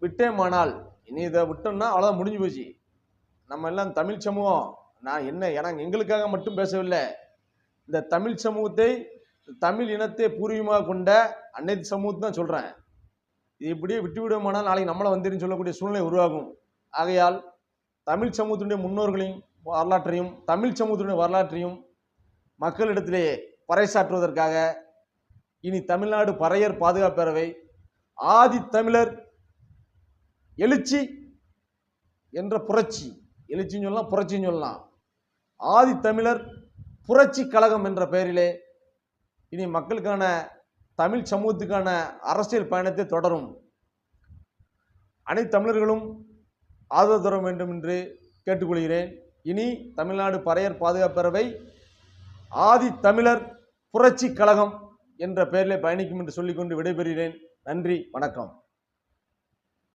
விட்டேமானால் இனி இதை விட்டோம்னா அவ்வளோதான், முடிஞ்சு போச்சு. நம்ம எல்லாம் தமிழ் சமூகம், நான் என்ன எங்களுக்காக மட்டும் பேசவில்லை, இந்த தமிழ் சமூகத்தை, தமிழ் இனத்தை பூர்வீகமாக கொண்ட அனைத்து சமூகத்தை தான் சொல்கிறேன். இது இப்படியே விட்டு விடுவோமானால் நாளைக்கு நம்மளை வந்துருன்னு சொல்லக்கூடிய சூழ்நிலை உருவாகும். ஆகையால் தமிழ் சமூகத்தினுடைய முன்னோர்களையும் வரலாற்றையும் தமிழ் சமூகத்தினுடைய வரலாற்றையும் மக்களிடத்திலே பறைசாற்றுவதற்காக இனி தமிழ்நாடு பறையர் பாதுகாப்பு பேரவை ஆதி தமிழர் எழுச்சி என்ற புரட்சி, எழுச்சின்னு சொல்லலாம், புரட்சின்னு சொல்லலாம், ஆதி தமிழர் புரட்சி கழகம் என்ற பெயரிலே இனி மக்களுக்கான தமிழ் சமூகத்துக்கான அரசியல் பயணத்தை தொடரும். அனைத்து தமிழர்களும் ஆதரவு தர வேண்டும் என்று கேட்டுக்கொள்கிறேன். இனி தமிழ்நாடு பறையர் பாதுகாப்பு பேரவை ஆதி தமிழர் புரட்சி கழகம் என்ற பெயரிலே பயணிக்கும் என்று சொல்லிக்கொண்டு விடைபெறுகிறேன். நன்றி, வணக்கம்.